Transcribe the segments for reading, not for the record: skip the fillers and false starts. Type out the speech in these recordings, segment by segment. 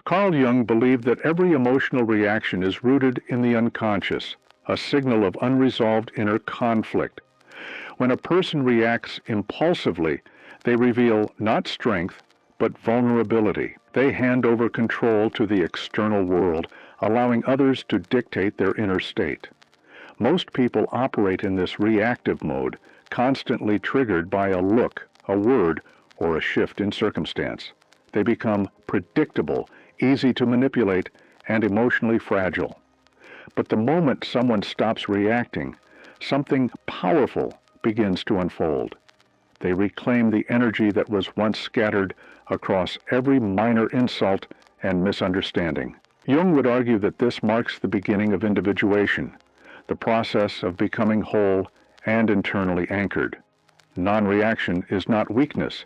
Carl Jung believed that every emotional reaction is rooted in the unconscious, a signal of unresolved inner conflict. When a person reacts impulsively, they reveal not strength, but vulnerability. They hand over control to the external world, allowing others to dictate their inner state. Most people operate in this reactive mode, constantly triggered by a look, a word, or a shift in circumstance. They become predictable, easy to manipulate, and emotionally fragile. But the moment someone stops reacting, something powerful begins to unfold. They reclaim the energy that was once scattered across every minor insult and misunderstanding. Jung would argue that this marks the beginning of individuation, the process of becoming whole and internally anchored. Non-reaction is not weakness.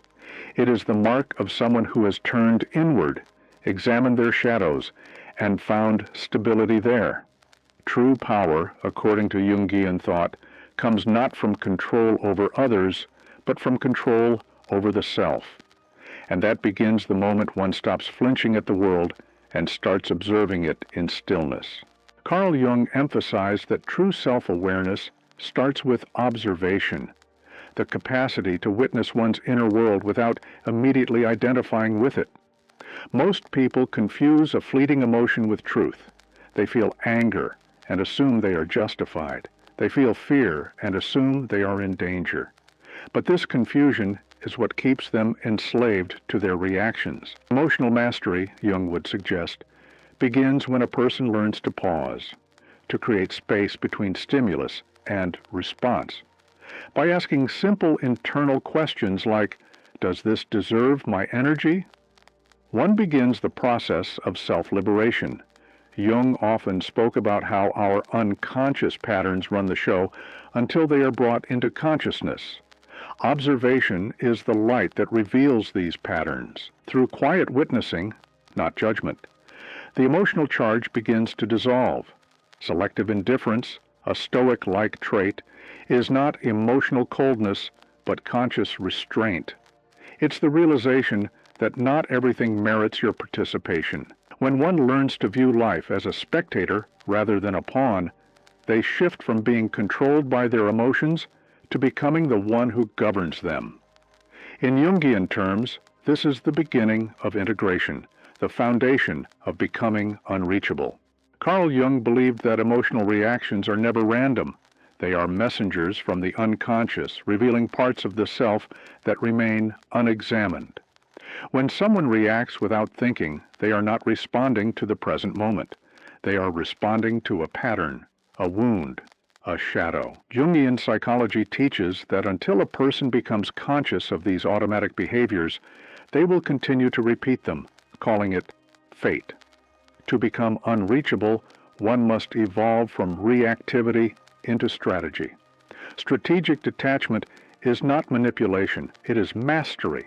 It is the mark of someone who has turned inward, examined their shadows, and found stability there. True power, according to Jungian thought, comes not from control over others, but from control over the self. And that begins the moment one stops flinching at the world and starts observing it in stillness. Carl Jung emphasized that true self-awareness starts with observation, the capacity to witness one's inner world without immediately identifying with it. Most people confuse a fleeting emotion with truth. They feel anger and assume they are justified. They feel fear and assume they are in danger. But this confusion is what keeps them enslaved to their reactions. Emotional mastery, Jung would suggest, begins when a person learns to pause, to create space between stimulus and response. By asking simple internal questions like, does this deserve my energy? One begins the process of self-liberation. Jung often spoke about how our unconscious patterns run the show until they are brought into consciousness. Observation is the light that reveals these patterns. Through quiet witnessing, not judgment, the emotional charge begins to dissolve. Selective indifference, a stoic-like trait, is not emotional coldness, but conscious restraint. It's the realization that not everything merits your participation. When one learns to view life as a spectator rather than a pawn, they shift from being controlled by their emotions to becoming the one who governs them. In Jungian terms, this is the beginning of integration, the foundation of becoming unreachable. Carl Jung believed that emotional reactions are never random. They are messengers from the unconscious, revealing parts of the self that remain unexamined. When someone reacts without thinking, they are not responding to the present moment. They are responding to a pattern, a wound, a shadow. Jungian psychology teaches that until a person becomes conscious of these automatic behaviors, they will continue to repeat them, calling it fate. To become unreachable, one must evolve from reactivity into strategy. Strategic detachment is not manipulation, it is mastery.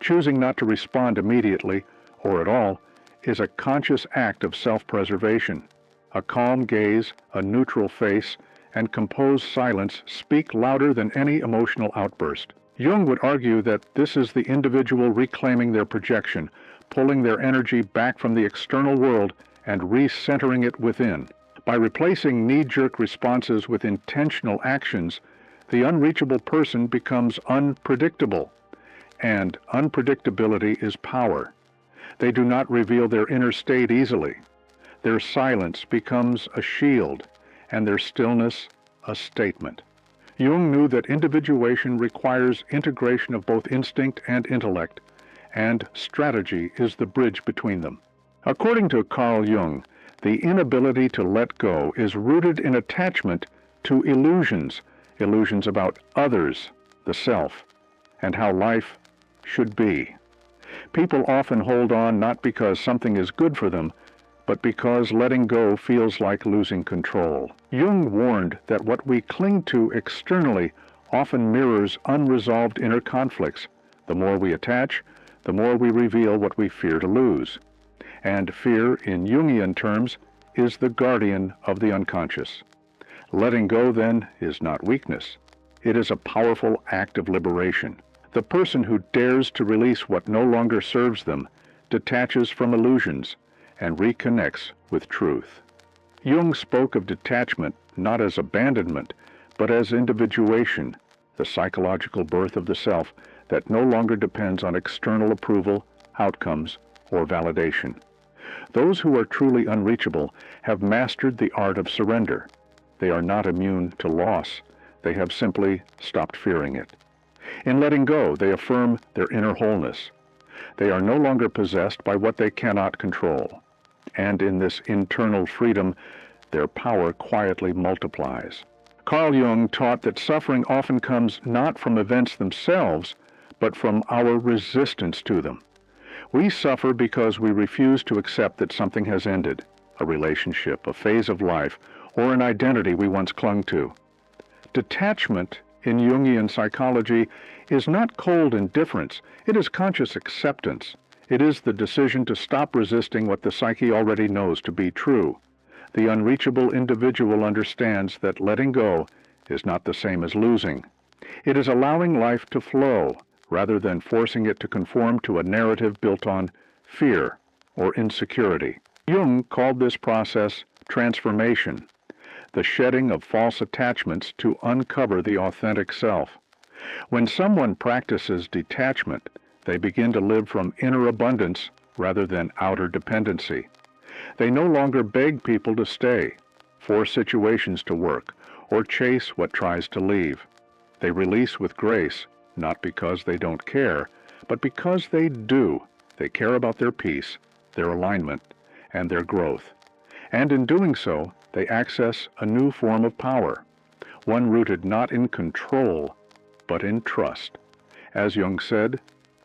Choosing not to respond immediately, or at all, is a conscious act of self-preservation. A calm gaze, a neutral face, and composed silence speak louder than any emotional outburst. Jung would argue that this is the individual reclaiming their projection, pulling their energy back from the external world and recentering it within. By replacing knee-jerk responses with intentional actions, the unreachable person becomes unpredictable. And unpredictability is power. They do not reveal their inner state easily. Their silence becomes a shield, and their stillness a statement. Jung knew that individuation requires integration of both instinct and intellect, and strategy is the bridge between them. According to Carl Jung, the inability to let go is rooted in attachment to illusions about others, the self, and how life should be. People often hold on not because something is good for them, but because letting go feels like losing control. Jung warned that what we cling to externally often mirrors unresolved inner conflicts. The more we attach, the more we reveal what we fear to lose. And fear, in Jungian terms, is the guardian of the unconscious. Letting go, then, is not weakness. It is a powerful act of liberation. The person who dares to release what no longer serves them detaches from illusions, and reconnects with truth. Jung spoke of detachment not as abandonment, but as individuation, the psychological birth of the self that no longer depends on external approval, outcomes, or validation. Those who are truly unreachable have mastered the art of surrender. They are not immune to loss. They have simply stopped fearing it. In letting go, they affirm their inner wholeness. They are no longer possessed by what they cannot control. And in this internal freedom, their power quietly multiplies. Carl Jung taught that suffering often comes not from events themselves, but from our resistance to them. We suffer because we refuse to accept that something has ended, a relationship, a phase of life, or an identity we once clung to. Detachment in Jungian psychology is not cold indifference, it is conscious acceptance. It is the decision to stop resisting what the psyche already knows to be true. The unreachable individual understands that letting go is not the same as losing. It is allowing life to flow, rather than forcing it to conform to a narrative built on fear or insecurity. Jung called this process transformation, the shedding of false attachments to uncover the authentic self. When someone practices detachment, they begin to live from inner abundance rather than outer dependency. They no longer beg people to stay, force situations to work, or chase what tries to leave. They release with grace, not because they don't care, but because they do. They care about their peace, their alignment, and their growth. And in doing so, they access a new form of power, one rooted not in control, but in trust. As Jung said,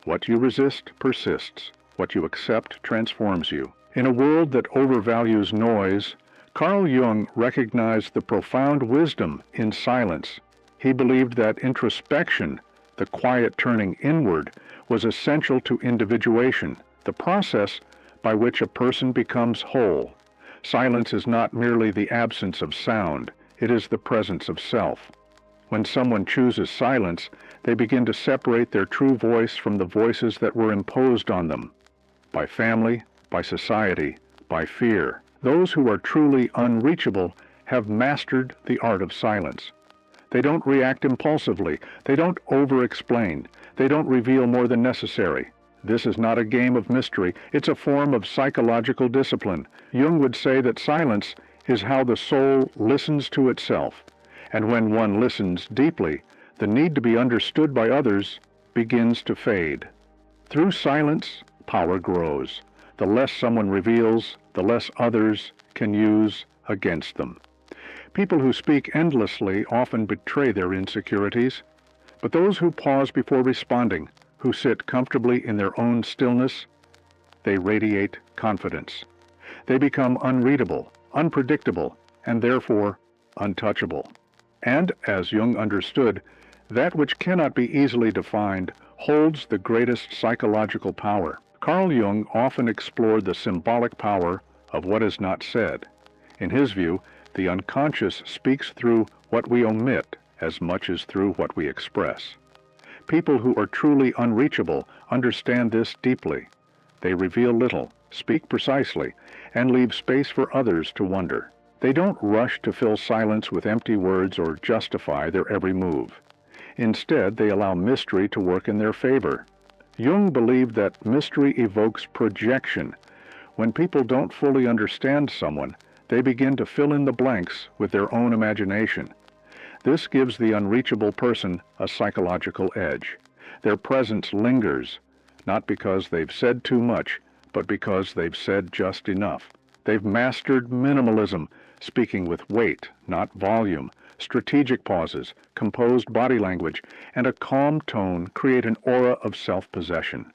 what you resist persists. What you accept transforms you. In a world that overvalues noise, Carl Jung recognized the profound wisdom in silence. He believed that introspection, the quiet turning inward, was essential to individuation, the process by which a person becomes whole. Silence is not merely the absence of sound, it is the presence of self. When someone chooses silence, they begin to separate their true voice from the voices that were imposed on them, by family, by society, by fear. Those who are truly unreachable have mastered the art of silence. They don't react impulsively. They don't over-explain. They don't reveal more than necessary. This is not a game of mystery. It's a form of psychological discipline. Jung would say that silence is how the soul listens to itself. And when one listens deeply, the need to be understood by others begins to fade. Through silence, power grows. The less someone reveals, the less others can use against them. People who speak endlessly often betray their insecurities, but those who pause before responding, who sit comfortably in their own stillness, they radiate confidence. They become unreadable, unpredictable, and therefore untouchable. And, as Jung understood, that which cannot be easily defined holds the greatest psychological power. Carl Jung often explored the symbolic power of what is not said. In his view, the unconscious speaks through what we omit as much as through what we express. People who are truly unreachable understand this deeply. They reveal little, speak precisely, and leave space for others to wonder. They don't rush to fill silence with empty words or justify their every move. Instead, they allow mystery to work in their favor. Jung believed that mystery evokes projection. When people don't fully understand someone, they begin to fill in the blanks with their own imagination. This gives the unreachable person a psychological edge. Their presence lingers, not because they've said too much, but because they've said just enough. They've mastered minimalism, speaking with weight, not volume. Strategic pauses, composed body language, and a calm tone create an aura of self-possession.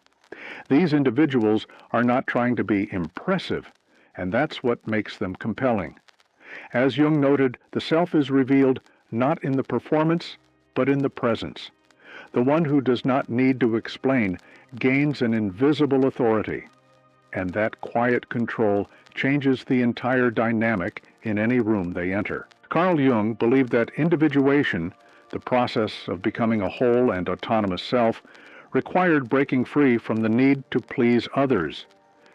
These individuals are not trying to be impressive, and that's what makes them compelling. As Jung noted, the self is revealed not in the performance, but in the presence. The one who does not need to explain gains an invisible authority, and that quiet control changes the entire dynamic in any room they enter. Carl Jung believed that individuation, the process of becoming a whole and autonomous self, required breaking free from the need to please others.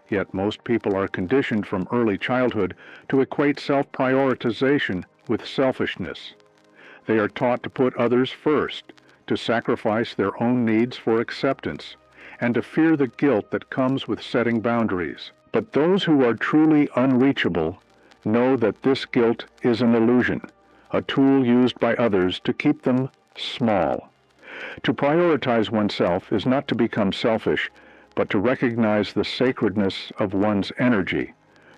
Yet most people are conditioned from early childhood to equate self-prioritization with selfishness. They are taught to put others first, to sacrifice their own needs for acceptance, and to fear the guilt that comes with setting boundaries. But those who are truly unreachable know that this guilt is an illusion, a tool used by others to keep them small. To prioritize oneself is not to become selfish, but to recognize the sacredness of one's energy.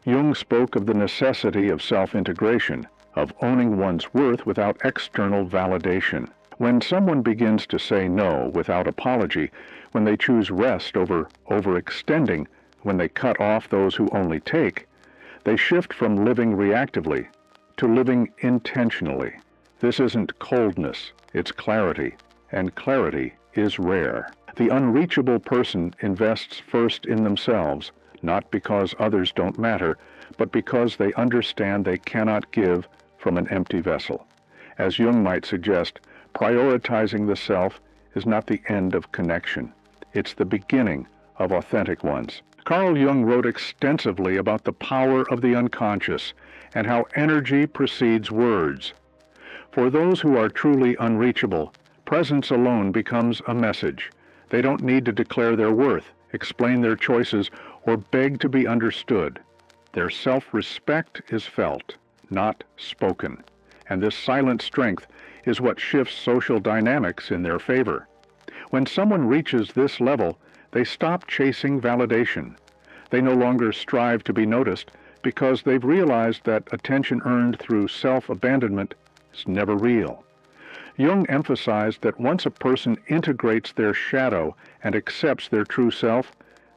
Jung spoke of the necessity of self-integration, of owning one's worth without external validation. When someone begins to say no without apology, when they choose rest over overextending, when they cut off those who only take, they shift from living reactively to living intentionally. This isn't coldness, it's clarity, and clarity is rare. The unreachable person invests first in themselves, not because others don't matter, but because they understand they cannot give from an empty vessel. As Jung might suggest, prioritizing the self is not the end of connection. It's the beginning of authentic ones. Carl Jung wrote extensively about the power of the unconscious and how energy precedes words. For those who are truly unreachable, presence alone becomes a message. They don't need to declare their worth, explain their choices, or beg to be understood. Their self-respect is felt, not spoken, and this silent strength is what shifts social dynamics in their favor. When someone reaches this level, they stop chasing validation. They no longer strive to be noticed because they've realized that attention earned through self-abandonment is never real. Jung emphasized that once a person integrates their shadow and accepts their true self,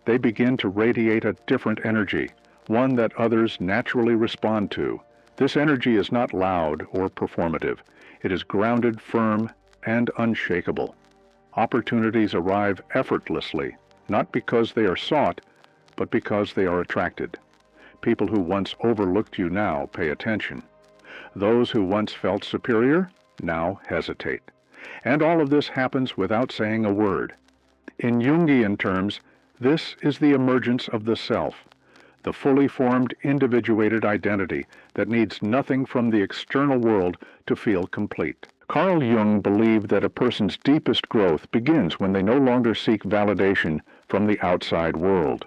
they begin to radiate a different energy, one that others naturally respond to. This energy is not loud or performative. It is grounded, firm, and unshakable. Opportunities arrive effortlessly, not because they are sought, but because they are attracted. People who once overlooked you now pay attention. Those who once felt superior now hesitate. And all of this happens without saying a word. In Jungian terms, this is the emergence of the self, the fully formed individuated identity that needs nothing from the external world to feel complete. Carl Jung believed that a person's deepest growth begins when they no longer seek validation from the outside world.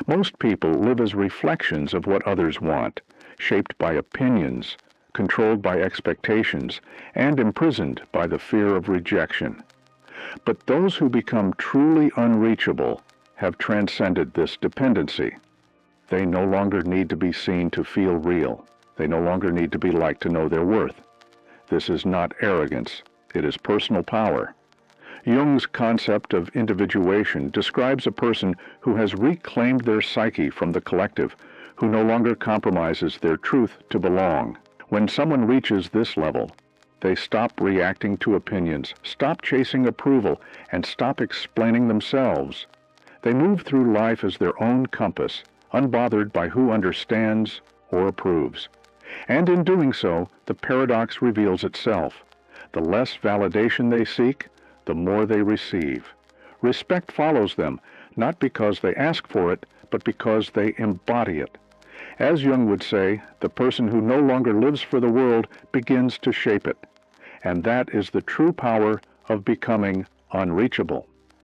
Most people live as reflections of what others want, shaped by opinions, controlled by expectations, and imprisoned by the fear of rejection. But those who become truly unreachable have transcended this dependency. They no longer need to be seen to feel real. They no longer need to be liked to know their worth. This is not arrogance. It is personal power. Jung's concept of individuation describes a person who has reclaimed their psyche from the collective, who no longer compromises their truth to belong. When someone reaches this level, they stop reacting to opinions, stop chasing approval, and stop explaining themselves. They move through life as their own compass, unbothered by who understands or approves. And in doing so, the paradox reveals itself. The less validation they seek, the more they receive. Respect follows them, not because they ask for it, but because they embody it. As Jung would say, the person who no longer lives for the world begins to shape it. And that is the true power of becoming unreachable.